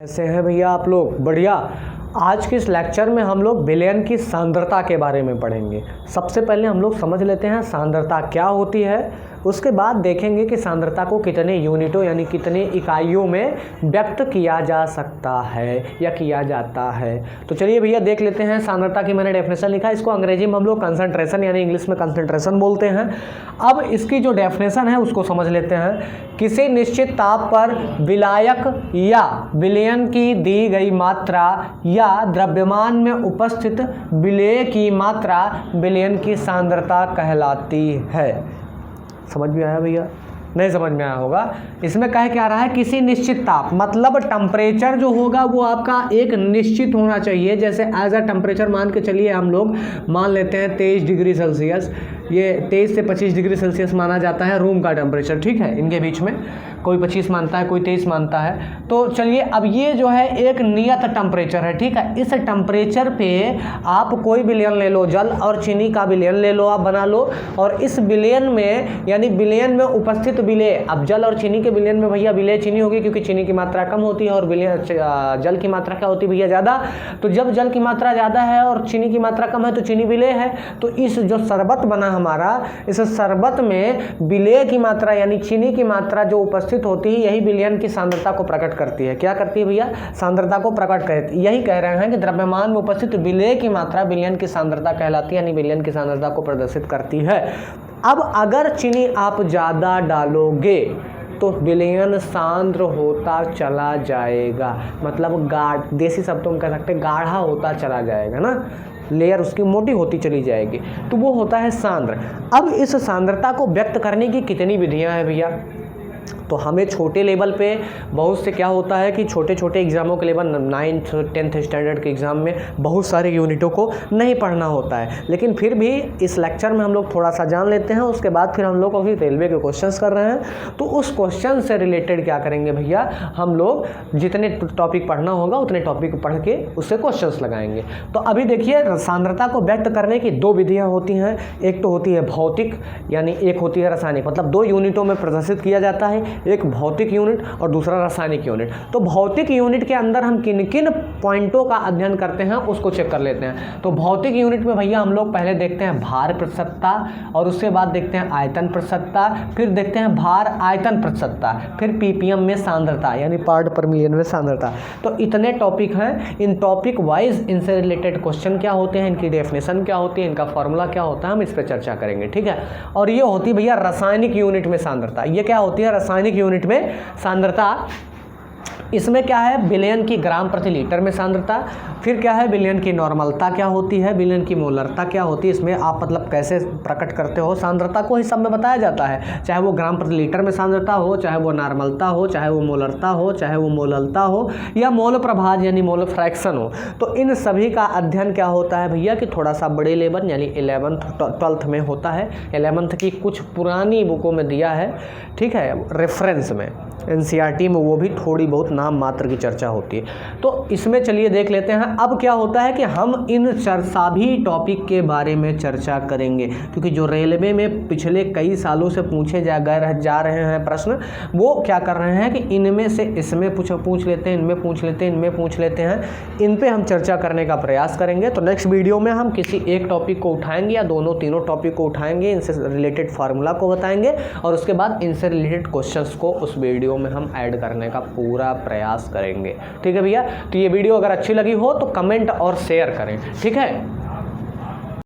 कैसे हैं भैया आप लोग? बढ़िया। आज के इस लेक्चर में हम लोग विलयन की सांद्रता के बारे में पढ़ेंगे। सबसे पहले हम लोग समझ लेते हैं सांद्रता क्या होती है, उसके बाद देखेंगे कि सांद्रता को कितने यूनिटों यानी कितने इकाइयों में व्यक्त किया जा सकता है या किया जाता है। तो चलिए भैया देख लेते हैं सांद्रता की मैंने डेफिनेशन लिखा है। इसको अंग्रेजी में हम लोग कंसंट्रेशन यानी इंग्लिश में कंसंट्रेशन बोलते हैं। अब इसकी जो डेफिनेशन है उसको समझ लेते हैं। किसी निश्चित ताप पर विलायक या विलयन की दी गई मात्रा या द्रव्यमान में उपस्थित विलेय की मात्रा विलयन की सांद्रता कहलाती है। समझ में आया भैया? नहीं समझ में आया होगा। इसमें कह क्या रहा है, किसी निश्चित ताप मतलब टेम्परेचर जो होगा वो आपका एक निश्चित होना चाहिए। जैसे एज अ टेम्परेचर मान के चलिए, हम लोग मान लेते हैं 23 डिग्री सेल्सियस। ये 23 से 25 डिग्री सेल्सियस माना जाता है रूम का टेम्परेचर, ठीक है। इनके बीच में कोई 25 मानता है, कोई 23 मानता है। तो चलिए अब ये जो है एक नियत टेम्परेचर है, ठीक है। इस टेम्परेचर पे आप कोई विलयन ले लो, जल और चीनी का विलयन ले लो, आप बना लो। और इस विलयन में यानी विलयन में उपस्थित विलेय, अब जल और चीनी के विलयन में भैया विलेय चीनी होगी क्योंकि चीनी की मात्रा कम होती है और विलयन जल की मात्रा क्या होती है भैया? ज़्यादा। तो जब जल की मात्रा ज़्यादा है और चीनी की मात्रा कम है तो चीनी विलेय है। तो इस जो शरबत बना हमारा, इस शरबत में विलेय की मात्रा यानी चीनी की मात्रा जो उपस्थित होती है, यही विलयन की सांद्रता को प्रकट करती है। क्या करती है भैया? सांद्रता को प्रकट करती है। यही कह रहे हैं कि द्रव्यमान में उपस्थित विलेय की मात्रा विलयन की सांद्रता कहलाती है, यानी विलयन की सांद्रता को प्रदर्शित करती है। अब अगर चीनी आप ज़्यादा डालोगे तो विलयन सांद्र होता चला जाएगा, मतलब देसी शब्दों में कह सकते हैं गाढ़ा होता चला जाएगा ना, लेयर उसकी मोटी होती चली जाएगी, तो वो होता है सांद्र। अब इस सांद्रता को व्यक्त करने की कितनी विधियां हैं भैया? तो हमें छोटे लेवल पे बहुत से क्या होता है कि छोटे छोटे एग्जामों के लेवल 9th 10th स्टैंडर्ड के एग्ज़ाम में बहुत सारे यूनिटों को नहीं पढ़ना होता है, लेकिन फिर भी इस लेक्चर में हम लोग थोड़ा सा जान लेते हैं। उसके बाद फिर हम लोग अभी रेलवे के क्वेश्चंस कर रहे हैं, तो उस क्वेश्चन से रिलेटेड क्या करेंगे भैया, हम लोग जितने टॉपिक पढ़ना होगा उतने टॉपिक पढ़ के उससे क्वेश्चंस लगाएंगे। तो अभी देखिए सांद्रता को व्यक्त करने की दो विधियाँ होती हैं। एक तो होती है भौतिक यानी एक होती है रासायनिक, मतलब दो यूनिटों में प्रदर्शित किया जाता है, एक भौतिक यूनिट और दूसरा रासायनिक यूनिट। तो भौतिक यूनिट के अंदर हम किन किन पॉइंटों का अध्ययन करते हैं उसको चेक कर लेते हैं। तो भौतिक यूनिट में भैया हम लोग पहले देखते हैं भार प्रतिशतता, और उसके बाद देखते हैं आयतन प्रतिशतता, फिर देखते हैं भार आयतन प्रतिशतता, फिर पीपीएम में सांद्रता यानी पार्ट पर मिलियन में सांद्रता। तो इतने टॉपिक हैं। इन टॉपिक वाइज इनसे रिलेटेड क्वेश्चन क्या होते हैं, इनकी डेफिनेशन क्या होती है, इनका फॉर्मूला क्या होता है, हम इस पर चर्चा करेंगे, ठीक है। और ये होती भैया रासायनिक यूनिट में सांद्रता। ये क्या होती है? रासायनिक यूनिट में सांद्रता। इसमें क्या है? विलयन की ग्राम प्रति लीटर में सांद्रता। फिर क्या है? विलयन की नॉर्मलता क्या होती है, विलयन की मोलरता क्या होती है। इसमें आप मतलब कैसे प्रकट करते हो सांद्रता को, इस सब में बताया जाता है। चाहे वो ग्राम प्रति लीटर में सांद्रता हो, चाहे वो नॉर्मलता हो, चाहे वो मोलरता हो, चाहे वो मोललता हो, या मोल प्रभाज यानी मोल फ्रैक्शन हो। तो इन सभी का अध्ययन क्या होता है भैया कि थोड़ा सा बड़े लेवल यानी 11th 12th में होता है। 11th की कुछ पुरानी बुकों में दिया है, ठीक है, रेफरेंस में एनसीईआरटी में वो भी थोड़ी बहुत नाम मात्र की चर्चा होती है। तो इसमें चलिए देख लेते हैं। अब क्या होता है कि हम इन सभी टॉपिक के बारे में चर्चा करेंगे, क्योंकि जो रेलवे में पिछले कई सालों से पूछे जा रहे हैं प्रश्न, वो क्या कर रहे हैं कि इनमें से इसमें पूछ लेते हैं, इनमें पूछ लेते हैं, इनमें पूछ लेते हैं। इन पे हम चर्चा करने का प्रयास करेंगे। तो नेक्स्ट वीडियो में हम किसी एक टॉपिक को उठाएंगे या दोनों तीनों टॉपिक को उठाएंगे, इनसे रिलेटेड फार्मूला को बताएंगे और उसके बाद इनसे रिलेटेड क्वेश्चंस को उस वीडियो में हम ऐड करने का पूरा प्रयास करेंगे, ठीक है भैया। तो ये वीडियो अगर अच्छी लगी हो तो कमेंट और शेयर करें, ठीक है।